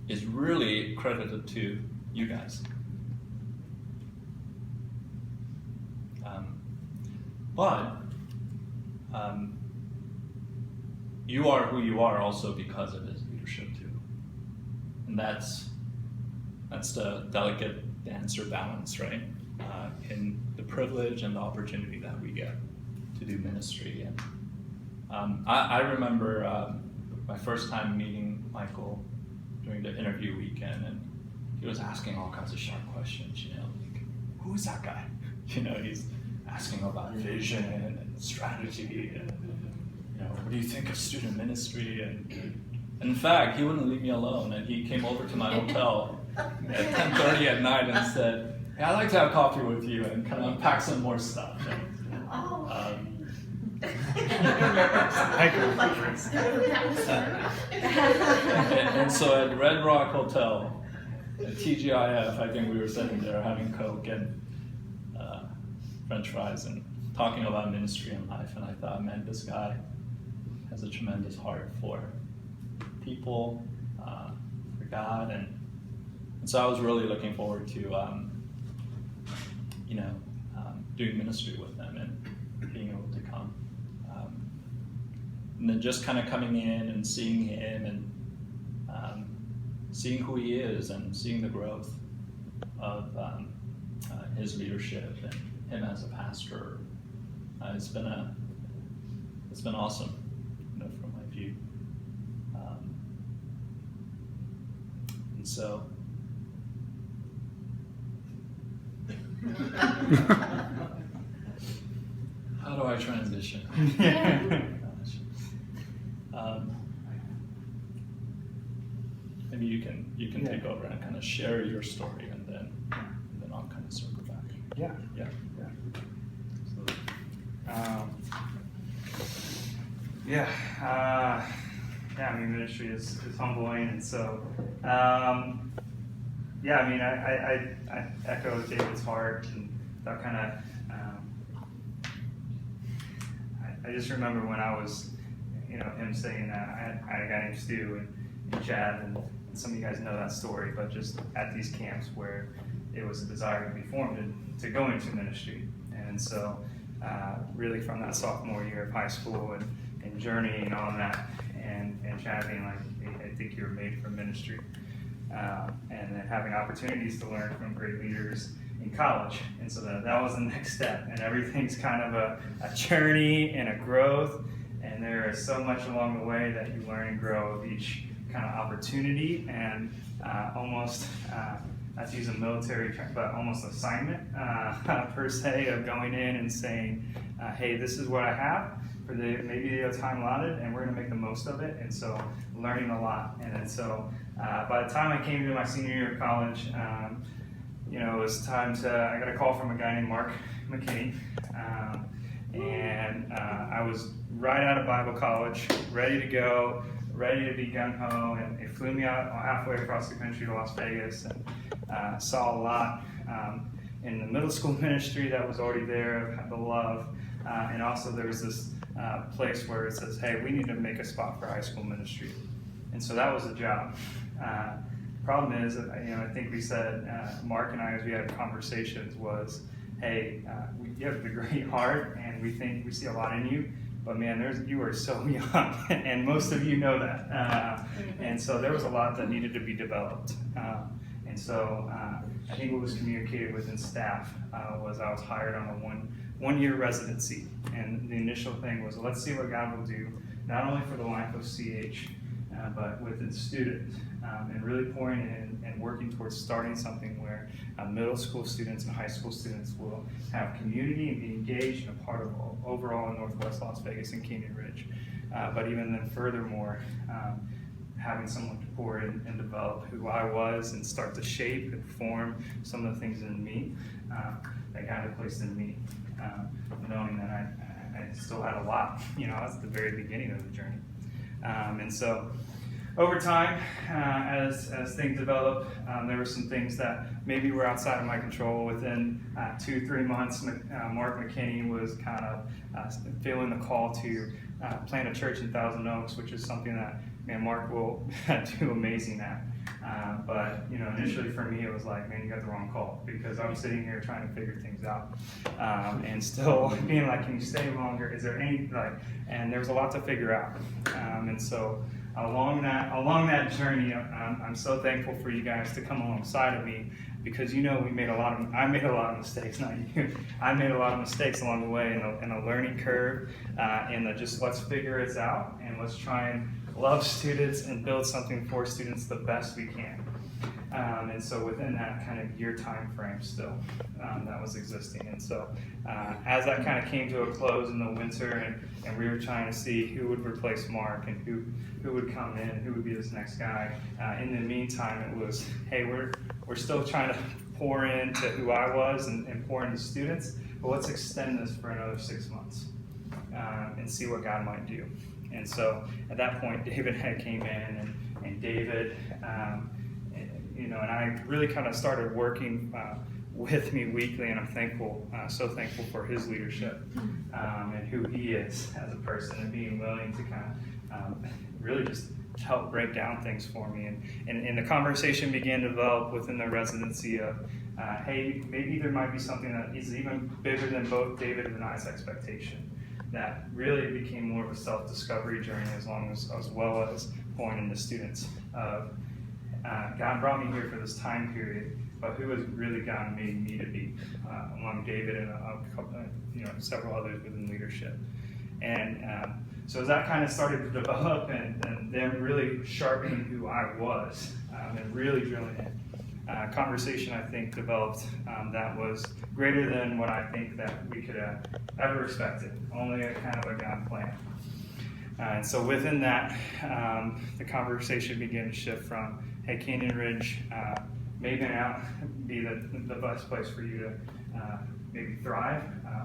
is really credited to you guys. But you are who you are also because of his leadership too. And that's the delicate dance or balance, right? In the privilege and the opportunity that we get to do ministry. And I remember my first time meeting Michael during the interview weekend, and he was asking all kinds of sharp questions, like, who is that guy? He's asking about vision and strategy, and what do you think of student ministry? And in fact, he wouldn't leave me alone, and he came over to my hotel at 10:30 at night and said, "Hey, I'd like to have coffee with you and kind of unpack some more stuff." And so at Red Rock Hotel, at TGIF, I think we were sitting there having Coke and French fries and talking about ministry and life, and I thought, man, this guy has a tremendous heart for people, for God, and so I was really looking forward to doing ministry with them and being able to come. And then just kind of coming in and seeing him and seeing who he is and seeing the growth of his leadership and him as a pastor. It's been awesome, from my view. And so how do I transition? Maybe you can take over and kind of share your story, and then I'll kind of circle back. Yeah. Ministry is humbling, and so I echo David's heart, and that kind of I just remember when I was, him saying that I had a guy named Stu and Chad, and some of you guys know that story, but just at these camps where it was a desire to be formed and to go into ministry. And so really from that sophomore year of high school and journeying on that, and Chad being like, hey, I think you're made for ministry. And then having opportunities to learn from great leaders in college. And so that was the next step. And everything's kind of a journey and a growth. And there is so much along the way that you learn and grow of each kind of opportunity and almost, not to use a military term, but almost assignment per se, of going in and saying, hey, this is what I have for maybe the time allotted, and we're going to make the most of it. And so learning a lot. And then so by the time I came to my senior year of college, it was time I got a call from a guy named Mark McKinney. And I was right out of Bible college, ready to go, ready to be gung-ho, and it flew me out halfway across the country to Las Vegas, and saw a lot in the middle school ministry that was already there, the love, and also there was this place where it says, hey, we need to make a spot for high school ministry. And so that was the job. Problem is, I think we said, Mark and I, as we had conversations, was, hey, you have a great heart, and we see a lot in you, but man, you are so young, and most of you know that. And so there was a lot that needed to be developed. And so I think what was communicated within staff was I was hired on a one-year residency. And the initial thing was, let's see what God will do, not only for the life of CH, but with its students, and really pouring in and working towards starting something where middle school students and high school students will have community and be engaged and a part of overall in Northwest Las Vegas and Canyon Ridge. But even then furthermore, having someone to pour in and develop who I was and start to shape and form some of the things in me that God had placed in me, knowing that I still had a lot, that's the very beginning of the journey. And so over time, as things develop, there were some things that maybe were outside of my control. Within 2-3 months, Mark McKinney was kind of feeling the call to plant a church in Thousand Oaks, which is something that man, Mark will do amazing at. But initially for me, it was like, man, you got the wrong call, because I'm sitting here trying to figure things out, and still being like, can you stay longer? Is there any And there was a lot to figure out, and so along that journey, I'm so thankful for you guys to come alongside of me, because I made a lot of mistakes, not you. I made a lot of mistakes along the way, in a learning curve, and just let's figure it out, and let's try and love students and build something for students the best we can. And so within that kind of year time frame still, that was existing. And so as that kind of came to a close in the winter, and we were trying to see who would replace Mark and who would come in, who would be this next guy. In the meantime, it was, hey, we're still trying to pour into who I was and pour into students, but let's extend this for another 6 months and see what God might do. And so at that point, David had came in, and David, and I really kind of started working with me weekly, and I'm thankful, so thankful for his leadership and who he is as a person, and being willing to kind of really just help break down things for me. And the conversation began to develop within the residency of, hey, maybe there might be something that is even bigger than both David and I's expectation. That really became more of a self-discovery journey, as well as pouring into students. God brought me here for this time period, but who has really God made me to be, among David and several others within leadership. And so as that kind of started to develop, and them really sharpening who I was, and really drilling in, conversation I think developed that was greater than what I think that we could have ever expected. Only a kind of a God plan. And so within that, the conversation began to shift from, hey, Canyon Ridge may not be the best place for you to maybe thrive,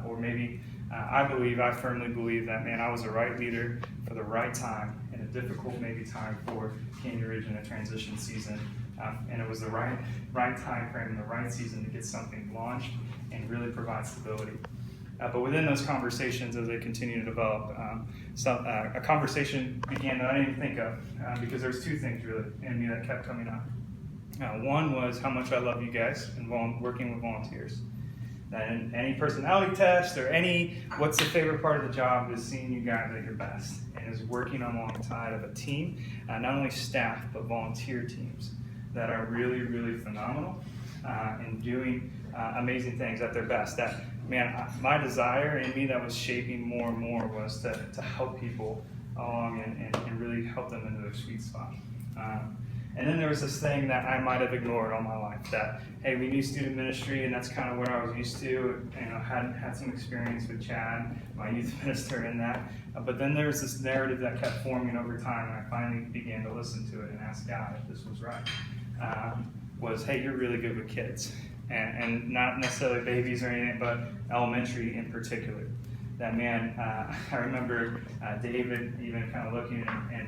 or maybe I firmly believe that, man, I was the right leader for the right time, in a difficult maybe time for Canyon Ridge in a transition season. And it was the right time frame, the right season to get something launched and really provide stability. But within those conversations, as they continue to develop, a conversation began that I didn't even think of, because there's two things really in me that kept coming up. One was how much I love you guys and working with volunteers. And any personality test or what's the favorite part of the job is seeing you guys at your best, and is working alongside of a team, not only staff, but volunteer teams that are really, really phenomenal and doing amazing things at their best. That, man, my desire in me that was shaping more and more was to help people along and really help them into their sweet spot. And then there was this thing that I might have ignored all my life, that, hey, we knew student ministry, and that's kind of what I was used to. Had some experience with Chad, my youth minister, in that. But then there was this narrative that kept forming over time, and I finally began to listen to it and ask God if this was right. Was, hey, you're really good with kids. And not necessarily babies or anything, but elementary in particular. That, man, I remember David even kind of looking, and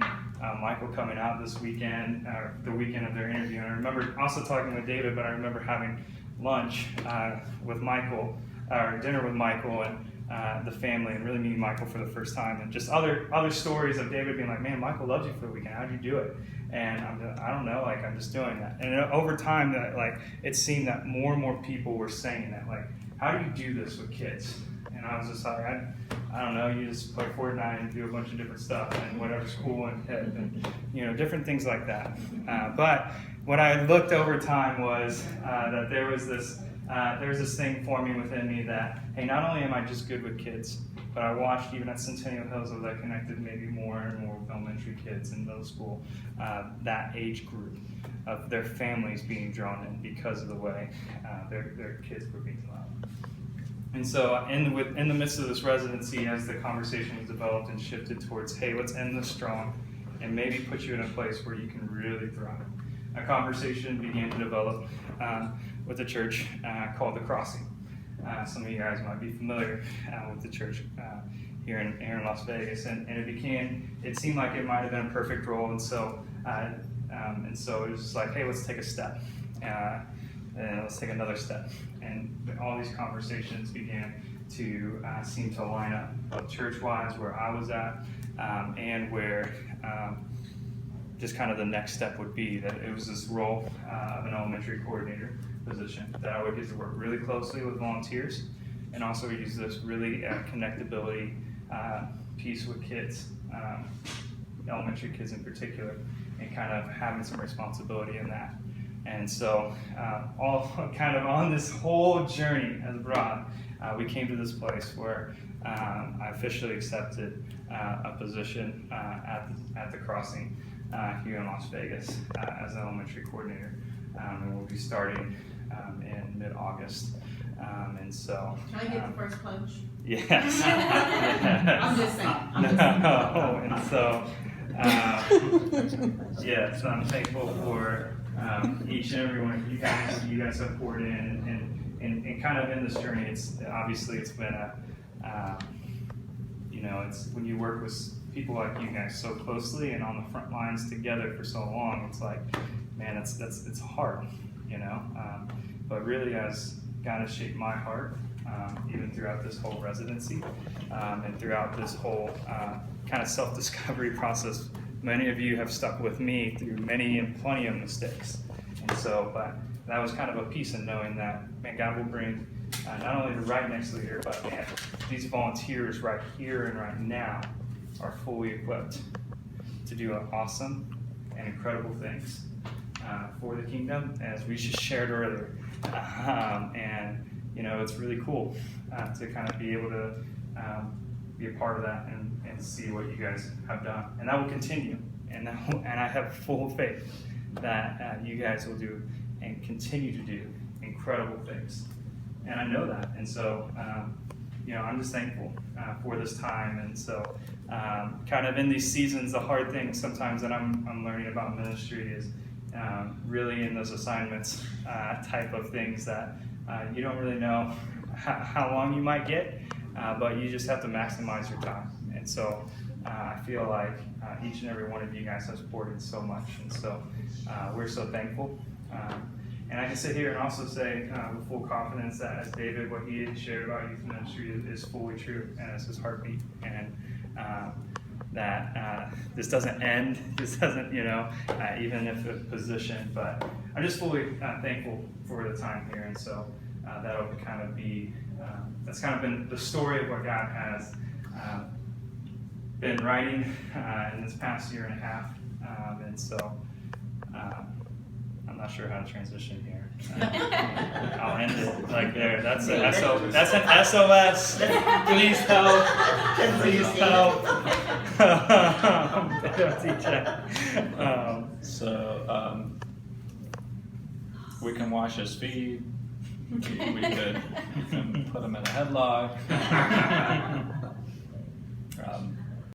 Michael coming out this weekend, or the weekend of their interview. And I remember also talking with David, but I remember having lunch with Michael, or dinner with Michael and the family, and really meeting Michael for the first time. And just other stories of David being like, man, Michael loves you for the weekend. How'd you do it? And I don't know, I'm just doing that. And over time, that it seemed that more and more people were saying that, how do you do this with kids? And I was just like, I don't know, you just play Fortnite and do a bunch of different stuff and whatever's cool and different things like that. But what I looked over time was that there was this thing forming within me that, hey, not only am I just good with kids, but I watched even at Centennial Hills as I connected maybe more and more with elementary kids in middle school, that age group of their families being drawn in because of the way their kids were being loved. And so in the midst of this residency, as the conversation was developed and shifted towards, hey, let's end this strong and maybe put you in a place where you can really thrive, a conversation began to develop with a church called The Crossing. Some of you guys might be familiar with the church here in Las Vegas, and it seemed like it might have been a perfect role, and so it was just like, hey, let's take a step, and let's take another step, and all these conversations began to seem to line up, both church-wise, where I was at, and where just kind of the next step would be that it was this role of an elementary coordinator position that I would get to work really closely with volunteers, and also use this really connectability piece with kids, elementary kids in particular, and kind of having some responsibility in that. And so all kind of on this whole journey as Broad, we came to this place where I officially accepted a position at the crossing here in Las Vegas as an elementary coordinator. And we'll be starting in mid-August. And so. Can I get the first punch? Yes. I'm just saying. And so, yes, I'm thankful for each and every one of you guys have poured in, and kind of in this journey, it's been a, it's when you work with people like you guys so closely and on the front lines together for so long, it's like, man, it's hard, but really as God has shaped my heart, even throughout this whole residency, and throughout this whole kind of self-discovery process. Many of you have stuck with me through many and plenty of mistakes. And so, but that was kind of a piece in knowing that, man, God will bring not only the right next leader, but man, these volunteers right here and right now are fully equipped to do awesome and incredible things for the kingdom, as we just shared earlier. And it's really cool to kind of be able to be a part of that and see what you guys have done, and that will continue. And I have full faith that you guys will do and continue to do incredible things, and I know that. And so, I'm just thankful for this time. And so, kind of in these seasons, the hard thing sometimes that I'm learning about ministry is really in those assignments type of things that you don't really know how long you might get, but you just have to maximize your time. And so I feel like each and every one of you guys has poured in so much, and so we're so thankful. And I can sit here and also say with full confidence that, as David, what he had shared about youth ministry is fully true, and it's his heartbeat. And that this doesn't end. This doesn't, even if a position. But I'm just fully thankful for the time here, and so that'll kind of be. That's kind of been the story of what God has been writing in this past year and a half, and so I'm not sure how to transition here. I'll end it like there. That's an SOS. Please help. Please help. So we can wash his feet. We could put him in a headlock.